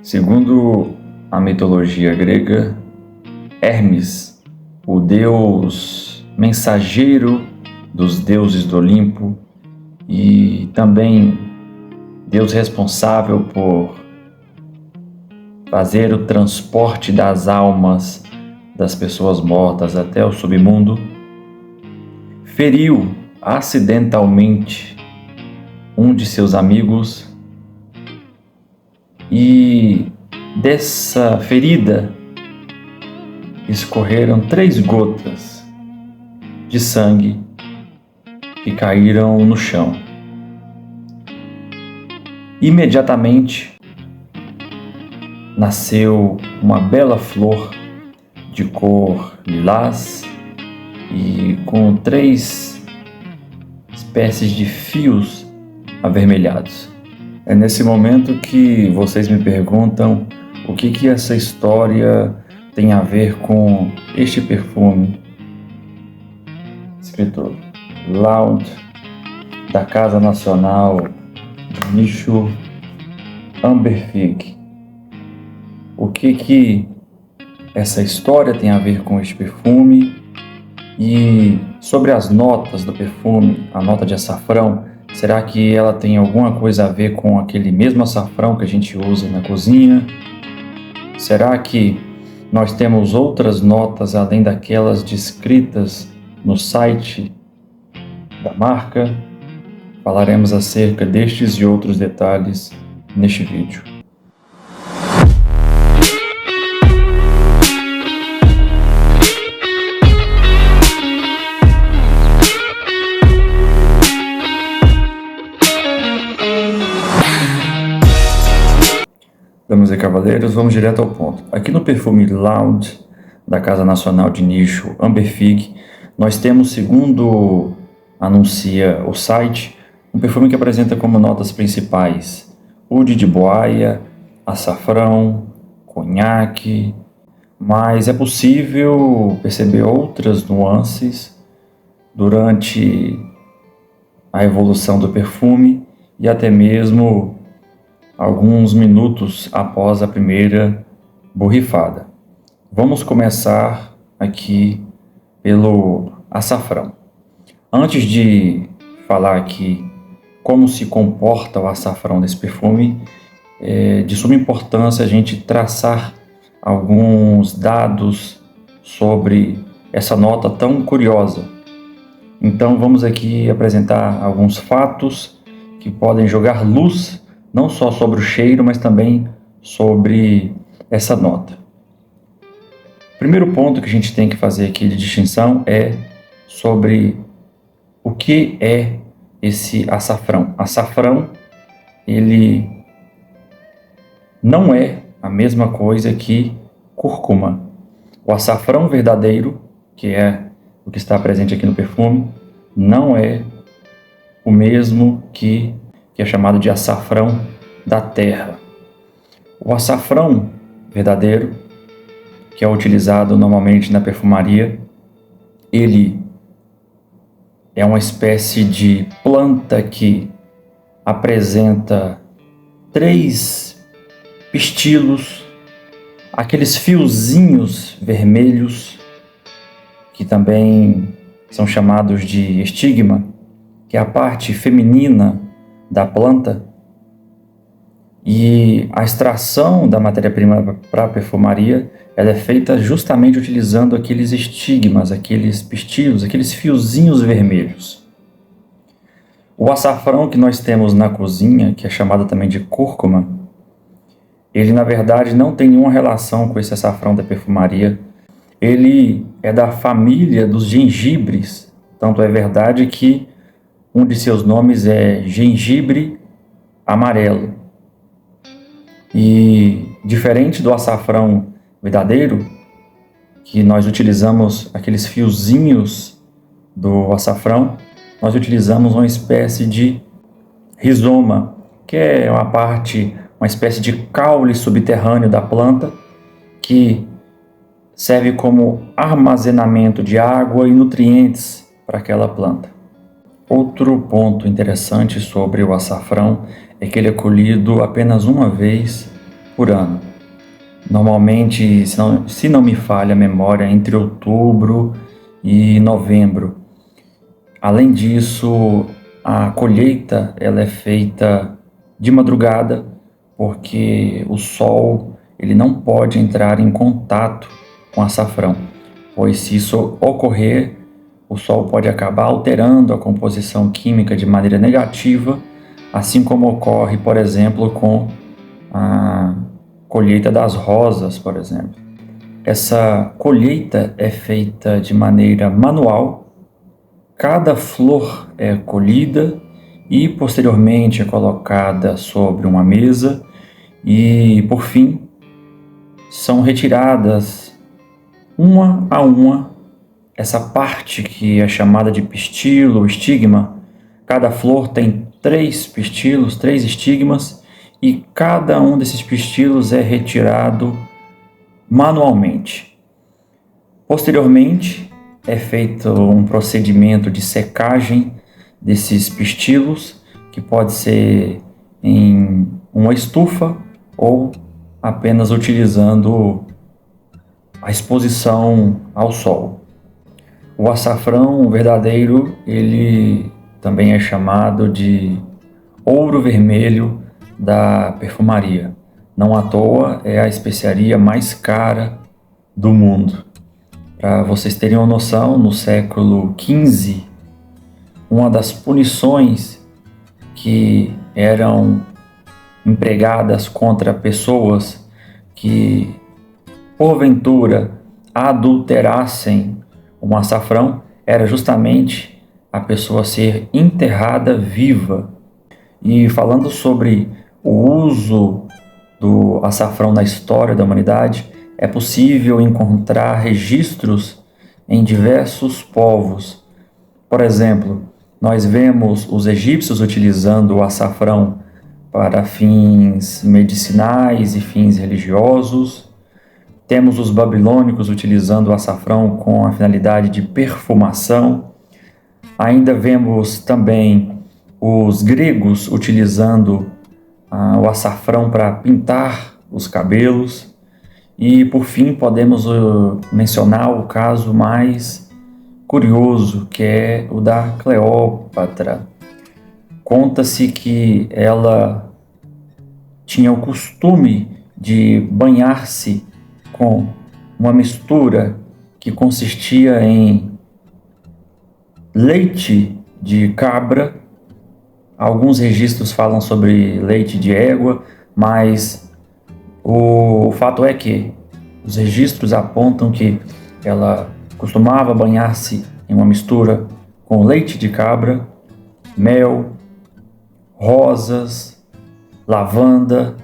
Segundo a mitologia grega, Hermes, o deus mensageiro dos deuses do Olimpo e também Deus responsável por fazer o transporte das almas das pessoas mortas até o submundo, feriu acidentalmente um de seus amigos e dessa ferida escorreram 3 gotas de sangue que caíram no chão. Imediatamente nasceu uma bela flor de cor lilás e com 3 espécies de fios avermelhados. É nesse momento que vocês me perguntam o que essa história tem a ver com este perfume escrito Loud da Casa Nacional de Nicho Amber Fig. O que essa história tem a ver com este perfume e sobre as notas do perfume, a nota de açafrão, será que ela tem alguma coisa a ver com aquele mesmo açafrão que a gente usa na cozinha? Será que nós temos outras notas além daquelas descritas no site da marca? Falaremos acerca destes e outros detalhes neste vídeo. Damas e cavaleiros, vamos direto ao ponto. Aqui no perfume Loud da Casa Nacional de Nicho Amber Fig, nós temos, segundo anuncia o site, um perfume que apresenta como notas principais oud de boaia, açafrão, conhaque, mas é possível perceber outras nuances durante a evolução do perfume e até mesmo alguns minutos após a primeira borrifada. Vamos começar aqui pelo açafrão. Antes de falar aqui como se comporta o açafrão desse perfume, é de suma importância a gente traçar alguns dados sobre essa nota tão curiosa. Então vamos aqui apresentar alguns fatos que podem jogar luz não só sobre o cheiro, mas também sobre essa nota. Primeiro ponto que a gente tem que fazer aqui de distinção é sobre o que é esse açafrão. Açafrão, ele não é a mesma coisa que cúrcuma. O açafrão verdadeiro, que é o que está presente aqui no perfume, não é o mesmo que é chamado de açafrão da terra. O açafrão verdadeiro, que é utilizado normalmente na perfumaria, ele é uma espécie de planta que apresenta 3 pistilos, aqueles fiozinhos vermelhos, que também são chamados de estigma, que é a parte feminina da planta, e a extração da matéria-prima para a perfumaria ela é feita justamente utilizando aqueles estigmas, aqueles pistilos, aqueles fiozinhos vermelhos. O açafrão que nós temos na cozinha, que é chamado também de cúrcuma, ele na verdade não tem nenhuma relação com esse açafrão da perfumaria. Ele é da família dos gengibres, tanto é verdade que um de seus nomes é gengibre amarelo. E diferente do açafrão verdadeiro, que nós utilizamos aqueles fiozinhos do açafrão, nós utilizamos uma espécie de rizoma, que é uma espécie de caule subterrâneo da planta, que serve como armazenamento de água e nutrientes para aquela planta. Outro ponto interessante sobre o açafrão é que ele é colhido apenas uma vez por ano. Normalmente, se não me falha a memória, entre outubro e novembro. Além disso, a colheita ela é feita de madrugada, porque o sol ele não pode entrar em contato com o açafrão, pois se isso ocorrer, o sol pode acabar alterando a composição química de maneira negativa, assim como ocorre, por exemplo, com a colheita das rosas, por exemplo. Essa colheita é feita de maneira manual. Cada flor é colhida e posteriormente é colocada sobre uma mesa e, por fim, são retiradas uma a uma essa parte que é chamada de pistilo ou estigma. Cada flor tem 3 pistilos, 3 estigmas, e cada um desses pistilos é retirado manualmente. Posteriormente, é feito um procedimento de secagem desses pistilos, que pode ser em uma estufa ou apenas utilizando a exposição ao sol. O açafrão verdadeiro, ele também é chamado de ouro vermelho da perfumaria. Não à toa, é a especiaria mais cara do mundo. Para vocês terem uma noção, no século XV, uma das punições que eram empregadas contra pessoas que, porventura, adulterassem um açafrão era justamente a pessoa ser enterrada viva. E falando sobre o uso do açafrão na história da humanidade, é possível encontrar registros em diversos povos. Por exemplo, nós vemos os egípcios utilizando o açafrão para fins medicinais e fins religiosos. Temos os babilônicos utilizando o açafrão com a finalidade de perfumação. Ainda vemos também os gregos utilizando o açafrão para pintar os cabelos. E, por fim, podemos mencionar o caso mais curioso, que é o da Cleópatra. Conta-se que ela tinha o costume de banhar-se com uma mistura que consistia em leite de cabra. Alguns registros falam sobre leite de égua, mas o fato é que os registros apontam que ela costumava banhar-se em uma mistura com leite de cabra, mel, rosas, lavanda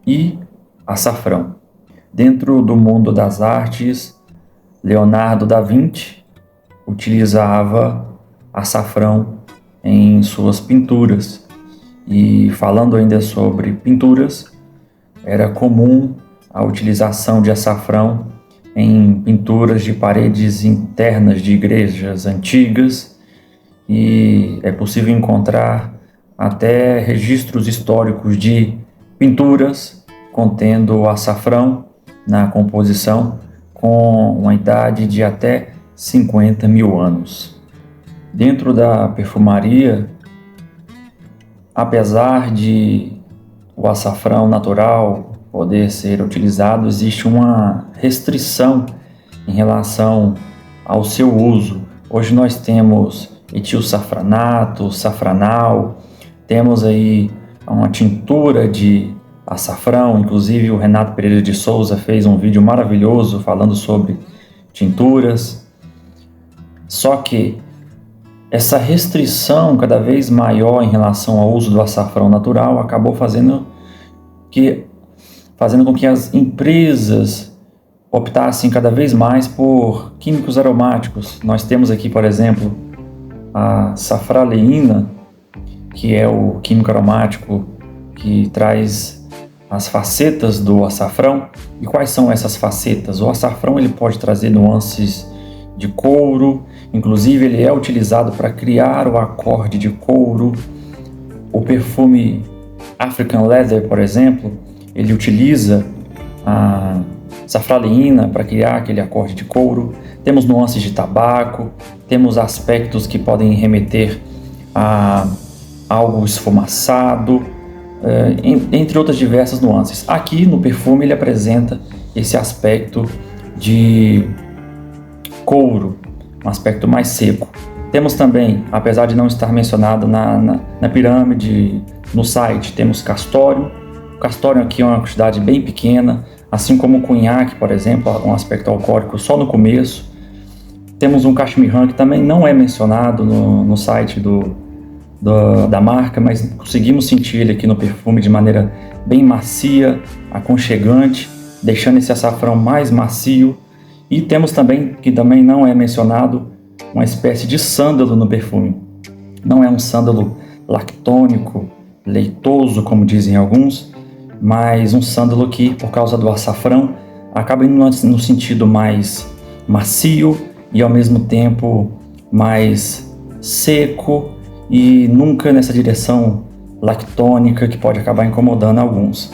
e açafrão. Dentro do mundo das artes, Leonardo da Vinci utilizava açafrão em suas pinturas. E falando ainda sobre pinturas, era comum a utilização de açafrão em pinturas de paredes internas de igrejas antigas, e é possível encontrar até registros históricos de pinturas contendo açafrão na composição com uma idade de até 50 mil anos. Dentro da perfumaria, apesar de o açafrão natural poder ser utilizado, existe uma restrição em relação ao seu uso. Hoje nós temos etilsafranato, safranal, temos aí uma tintura de açafrão. Inclusive o Renato Pereira de Souza fez um vídeo maravilhoso falando sobre tinturas. Só que essa restrição cada vez maior em relação ao uso do açafrão natural acabou fazendo com que as empresas optassem cada vez mais por químicos aromáticos. Nós temos aqui, por exemplo, a safraleína, que é o químico aromático que traz as facetas do açafrão. E quais são essas facetas? O açafrão ele pode trazer nuances de couro, inclusive ele é utilizado para criar o acorde de couro. O perfume African Leather, por exemplo, ele utiliza a safralina para criar aquele acorde de couro. Temos nuances de tabaco, temos aspectos que podem remeter a algo esfumaçado, entre outras diversas nuances. Aqui no perfume ele apresenta esse aspecto de couro, um aspecto mais seco. Temos também, apesar de não estar mencionado na pirâmide, no site, temos castório. O castório aqui é uma quantidade bem pequena, assim como o cunhaque, por exemplo, um aspecto alcoólico só no começo. Temos um cachemira que também não é mencionado no site da marca, mas conseguimos sentir ele aqui no perfume de maneira bem macia, aconchegante, deixando esse açafrão mais macio. E temos também, que também não é mencionado, uma espécie de sândalo no perfume. Não é um sândalo lactônico, leitoso, como dizem alguns, mas um sândalo que, por causa do açafrão, acaba indo no sentido mais macio e ao mesmo tempo mais seco, e nunca nessa direção lactônica que pode acabar incomodando alguns.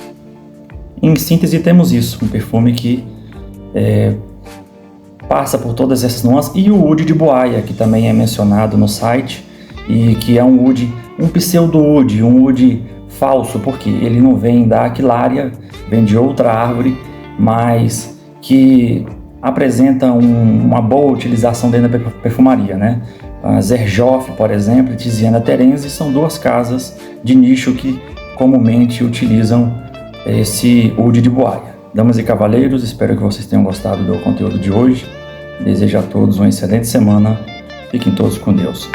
Em síntese, temos isso, um perfume que passa por todas essas nuances, e o oud de Boaia, que também é mencionado no site, e que é um oud, um pseudo-oud, um oud falso, porque ele não vem da Aquilária, vem de outra árvore, mas que apresenta uma boa utilização dentro da perfumaria, né? A Xerjoff, por exemplo, e Tiziana Terenzi são duas casas de nicho que comumente utilizam esse oud de Boaia. Damas e cavaleiros, espero que vocês tenham gostado do conteúdo de hoje. Desejo a todos uma excelente semana. Fiquem todos com Deus.